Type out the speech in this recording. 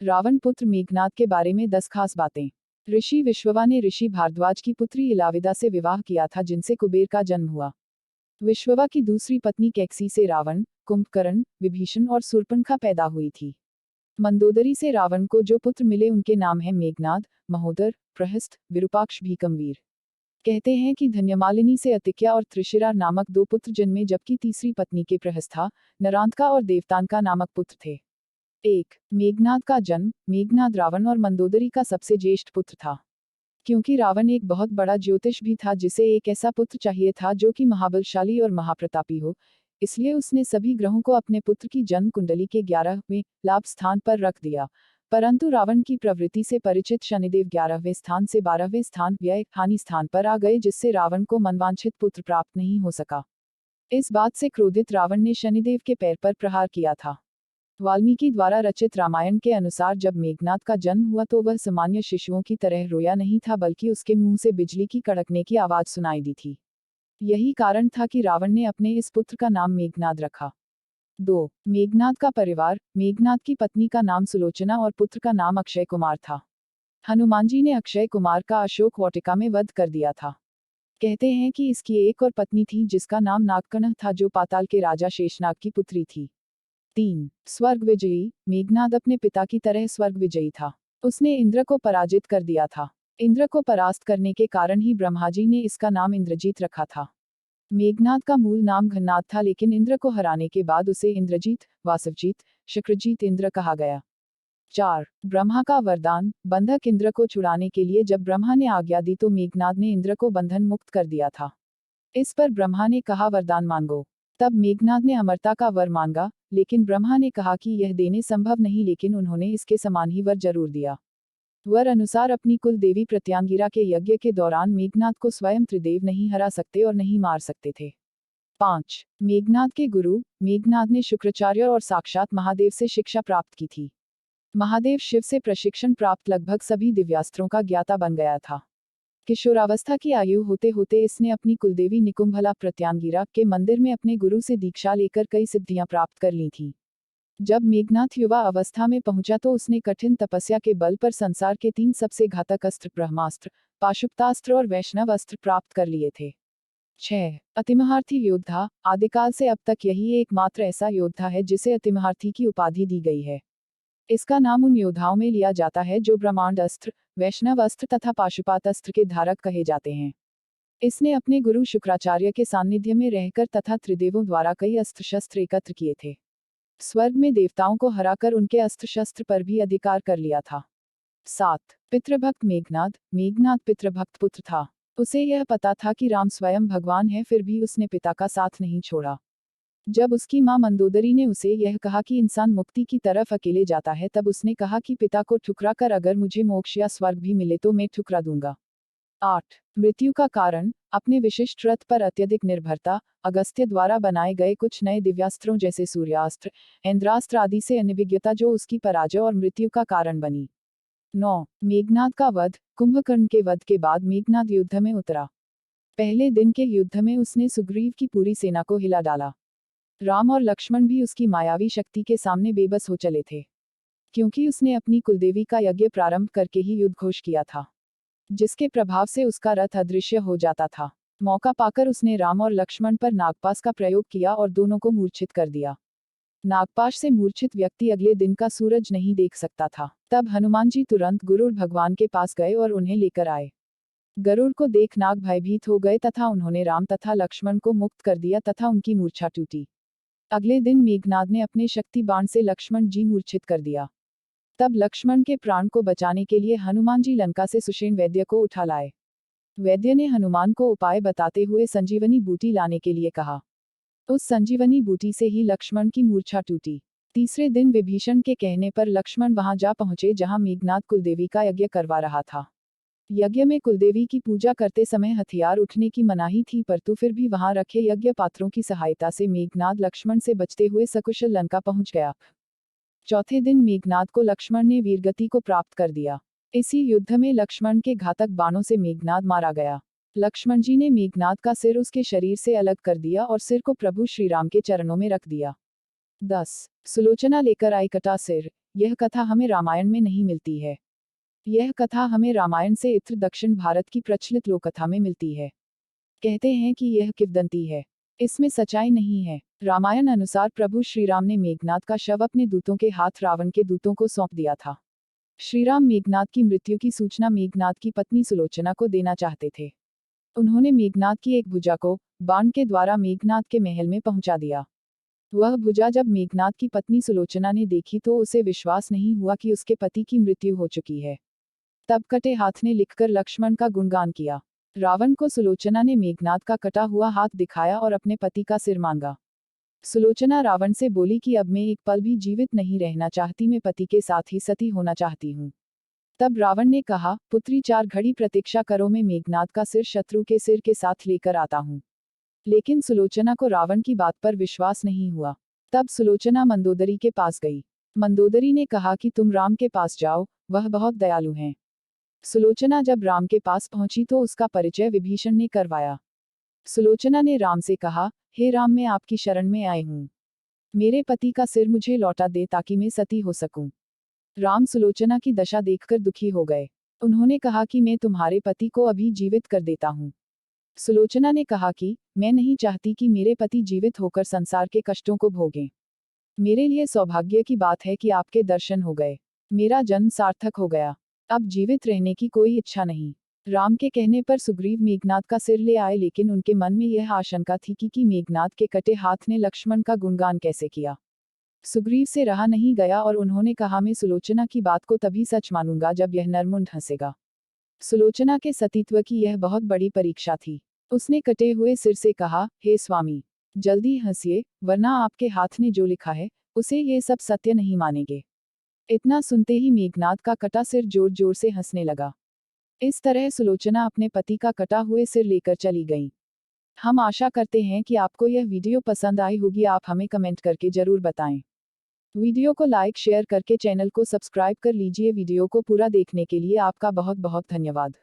रावण पुत्र मेघनाद के बारे में 10 खास बातें। ऋषि विश्ववा ने ऋषि भारद्वाज की पुत्री इलाविदा से विवाह किया था, जिनसे कुबेर का जन्म हुआ। विश्ववा की दूसरी पत्नी कैकसी से रावण, कुंभकर्ण, विभीषण और शूर्पणखा पैदा हुई थी। मंदोदरी से रावण को जो पुत्र मिले उनके नाम हैं मेघनाद, महोदर, प्रहस्त, विरूपाक्ष, भीकमवीर। कहते हैं कि धन्यमालिनी से अतिक्या और त्रिशिरा नामक 2 पुत्र जन्मे, जबकि तीसरी पत्नी के प्रहस्था, नरांतका और देवतानका नामक पुत्र थे। 1. मेघनाद का जन्म। मेघनाद रावण और मंदोदरी का सबसे ज्येष्ठ पुत्र था। क्योंकि रावण एक बहुत बड़ा ज्योतिष भी था, जिसे एक ऐसा पुत्र चाहिए था जो कि महाबलशाली और महाप्रतापी हो, इसलिए उसने सभी ग्रहों को अपने पुत्र की जन्म कुंडली के 11वें लाभ स्थान पर रख दिया। परंतु रावण की प्रवृत्ति से परिचित शनिदेव 11वें स्थान से 12वें स्थान व्यय हानि स्थान पर आ गए, जिससे रावण को मनवांछित पुत्र प्राप्त नहीं हो सका। इस बात से क्रोधित रावण ने शनिदेव के पैर पर प्रहार किया था। वाल्मीकि द्वारा रचित रामायण के अनुसार जब मेघनाद का जन्म हुआ तो वह सामान्य शिशुओं की तरह रोया नहीं था, बल्कि उसके मुंह से बिजली की कड़कने की आवाज सुनाई दी थी। यही कारण था कि रावण ने अपने इस पुत्र का नाम मेघनाद रखा। 2. मेघनाद का परिवार। मेघनाद की पत्नी का नाम सुलोचना और पुत्र का नाम अक्षय कुमार था। हनुमान जी ने अक्षय कुमार का अशोक वाटिका में वध कर दिया था। कहते हैं कि इसकी एक और पत्नी थी जिसका नाम नागकर्ण था, जो पाताल के राजा शेषनाग की पुत्री थी। 3. स्वर्ग विजयी। मेघनाद अपने पिता की तरह स्वर्ग विजयी था। उसने इंद्र को पराजित कर दिया था। इंद्र को परास्त करने के कारण ही ब्रह्माजी ने इसका नाम इंद्रजीत रखा था। मेघनाद का मूल नाम घननाद था, लेकिन इंद्र को हराने के बाद उसे इंद्रजीत, वासवजीत, शुक्रजीत इंद्र कहा गया। 4. ब्रह्मा का वरदान। बंधक इंद्र को छुड़ाने के लिए जब ब्रह्मा ने आज्ञा दी तो मेघनाद ने इंद्र को बंधन मुक्त कर दिया था। इस पर ब्रह्मा ने कहा, वरदान मांगो। तब मेघनाद ने अमरता का वर मांगा, लेकिन ब्रह्मा ने कहा कि यह देने संभव नहीं, लेकिन उन्होंने इसके समान ही वर जरूर दिया। वर अनुसार अपनी कुल देवी प्रत्यांगिरा के यज्ञ के दौरान मेघनाद को स्वयं त्रिदेव नहीं हरा सकते और नहीं मार सकते थे। 5. मेघनाद के गुरु। मेघनाद ने शुक्राचार्य और साक्षात महादेव से शिक्षा प्राप्त की थी। महादेव शिव से प्रशिक्षण प्राप्त लगभग सभी दिव्यास्त्रों का ज्ञाता बन गया था। किशोरावस्था की आयु होते होते इसने अपनी कुलदेवी निकुंभला प्रत्यांगिरा के मंदिर में अपने गुरु से दीक्षा लेकर कई सिद्धियां प्राप्त कर ली थीं। जब मेघनाद युवा अवस्था में पहुंचा तो उसने कठिन तपस्या के बल पर संसार के 3 सबसे घातक अस्त्र ब्रह्मास्त्र, पाशुपतास्त्र और वैष्णव अस्त्र प्राप्त कर लिए थे। 6. अतिमहार्थी योद्धा। आदिकाल से अब तक यही एकमात्र ऐसा योद्धा है जिसे अतिमहार्थी की उपाधि दी गई है। इसका नाम उन योद्धाओं में लिया जाता है जो ब्रह्मांड अस्त्र, वैष्णव अस्त्र तथा पाशुपात अस्त्र के धारक कहे जाते हैं। इसने अपने गुरु शुक्राचार्य के सानिध्य में रहकर तथा त्रिदेवों द्वारा कई अस्त्र शस्त्र एकत्र किए थे। स्वर्ग में देवताओं को हराकर उनके अस्त्र शस्त्र पर भी अधिकार कर लिया था। 7. पितृभक्त मेघनाद। मेघनाद पितृभक्त पुत्र था। उसे यह पता था कि राम स्वयं भगवान है, फिर भी उसने पिता का साथ नहीं छोड़ा। जब उसकी मां मंदोदरी ने उसे यह कहा कि इंसान मुक्ति की तरफ अकेले जाता है, तब उसने कहा कि पिता को ठुकरा कर अगर मुझे मोक्ष या स्वर्ग भी मिले तो मैं ठुकरा दूंगा। 8. मृत्यु का कारण। अपने विशिष्ट रथ पर अत्यधिक निर्भरता। अगस्त्य द्वारा बनाए गए कुछ नए दिव्यास्त्रों जैसे सूर्यास्त्र, इंद्रास्त्र आदि से अनभिज्ञता जो उसकी पराजय और मृत्यु का कारण बनी। 9. मेघनाद का वध। कुंभकर्ण के वध के बाद मेघनाद युद्ध में उतरा। पहले दिन के युद्ध में उसने सुग्रीव की पूरी सेना को हिला डाला। राम और लक्ष्मण भी उसकी मायावी शक्ति के सामने बेबस हो चले थे, क्योंकि उसने अपनी कुलदेवी का यज्ञ प्रारंभ करके ही युद्ध घोष किया था, जिसके प्रभाव से उसका रथ अदृश्य हो जाता था। मौका पाकर उसने राम और लक्ष्मण पर नागपाश का प्रयोग किया और दोनों को मूर्छित कर दिया। नागपाश से मूर्छित व्यक्ति अगले दिन का सूरज नहीं देख सकता था। तब हनुमान जी तुरंत गरुड़ भगवान के पास गए और उन्हें लेकर आए। गरुड़ को देख नाग भयभीत हो गए तथा उन्होंने राम तथा लक्ष्मण को मुक्त कर दिया तथा उनकी मूर्छा टूटी। अगले दिन मेघनाद ने अपने शक्ति बाण से लक्ष्मण जी मूर्छित कर दिया। तब लक्ष्मण के प्राण को बचाने के लिए हनुमान जी लंका से सुषेण वैद्य को उठा लाए। वैद्य ने हनुमान को उपाय बताते हुए संजीवनी बूटी लाने के लिए कहा। उस संजीवनी बूटी से ही लक्ष्मण की मूर्छा टूटी। तीसरे दिन विभीषण के कहने पर लक्ष्मण वहां जा पहुंचे जहां मेघनाद कुलदेवी का यज्ञ करवा रहा था। यज्ञ में कुलदेवी की पूजा करते समय हथियार उठने की मनाही थी, परंतु फिर भी वहां रखे यज्ञ पात्रों की सहायता से मेघनाद लक्ष्मण से बचते हुए सकुशल लंका पहुंच गया। चौथे दिन मेघनाद को लक्ष्मण ने वीरगति को प्राप्त कर दिया। इसी युद्ध में लक्ष्मण के घातक बाणों से मेघनाद मारा गया। लक्ष्मण जी ने मेघनाद का सिर उसके शरीर से अलग कर दिया और सिर को प्रभु श्रीराम के चरणों में रख दिया। 10. सुलोचना लेकर आई कटा सिर। यह कथा हमें रामायण में नहीं मिलती है। यह कथा हमें रामायण से इतर दक्षिण भारत की प्रचलित लोककथा में मिलती है। कहते हैं कि यह किंवदंती है। इसमें सच्चाई नहीं है। रामायण अनुसार प्रभु श्रीराम ने मेघनाद का शव अपने दूतों के हाथ रावण के दूतों को सौंप दिया था। श्रीराम मेघनाद की मृत्यु की सूचना मेघनाद की पत्नी सुलोचना को देना चाहते थे। उन्होंने मेघनाद की एक भुजा को बाण के द्वारा मेघनाद के महल में पहुंचा दिया। वह भुजा जब मेघनाद की पत्नी सुलोचना ने देखी तो उसे विश्वास नहीं हुआ कि उसके पति की मृत्यु हो चुकी है। तब कटे हाथ ने लिखकर लक्ष्मण का गुणगान किया। रावण को सुलोचना ने मेघनाद का कटा हुआ हाथ दिखाया और अपने पति का सिर मांगा। सुलोचना रावण से बोली कि अब मैं एक पल भी जीवित नहीं रहना चाहती, मैं पति के साथ ही सती होना चाहती हूँ। तब रावण ने कहा, पुत्री 4 घड़ी प्रतीक्षा करो, मैं मेघनाद का सिर शत्रु के सिर के साथ लेकर आता हूँ। लेकिन सुलोचना को रावण की बात पर विश्वास नहीं हुआ। तब सुलोचना मंदोदरी के पास गई। मंदोदरी ने कहा कि तुम राम के पास जाओ, वह बहुत दयालु हैं। सुलोचना जब राम के पास पहुंची तो उसका परिचय विभीषण ने करवाया। सुलोचना ने राम से कहा, हे राम, मैं आपकी शरण में आई हूँ। मेरे पति का सिर मुझे लौटा दे ताकि मैं सती हो सकूं। राम सुलोचना की दशा देखकर दुखी हो गए। उन्होंने कहा कि मैं तुम्हारे पति को अभी जीवित कर देता हूँ। सुलोचना ने कहा कि मैं नहीं चाहती कि मेरे पति जीवित होकर संसार के कष्टों को भोगें। मेरे लिए सौभाग्य की बात है कि आपके दर्शन हो गए। मेरा जन्म सार्थक हो गया। अब जीवित रहने की कोई इच्छा नहीं। राम के कहने पर सुग्रीव मेघनाद का सिर ले आए, लेकिन उनके मन में यह आशंका थी कि मेघनाद के कटे हाथ ने लक्ष्मण का गुणगान कैसे किया। सुग्रीव से रहा नहीं गया और उन्होंने कहा, मैं सुलोचना की बात को तभी सच मानूंगा जब यह नरमुंड हंसेगा। सुलोचना के सतीत्व की यह बहुत बड़ी परीक्षा थी। उसने कटे हुए सिर से कहा, हे स्वामी, जल्दी हंसिए, वरना आपके हाथ ने जो लिखा है उसे ये सब सत्य नहीं मानेंगे। इतना सुनते ही मेघनाद का कटा सिर जोर जोर से हंसने लगा। इस तरह सुलोचना अपने पति का कटा हुए सिर लेकर चली गई। हम आशा करते हैं कि आपको यह वीडियो पसंद आई होगी। आप हमें कमेंट करके जरूर बताएं। वीडियो को लाइक शेयर करके चैनल को सब्सक्राइब कर लीजिए। वीडियो को पूरा देखने के लिए आपका बहुत बहुत धन्यवाद।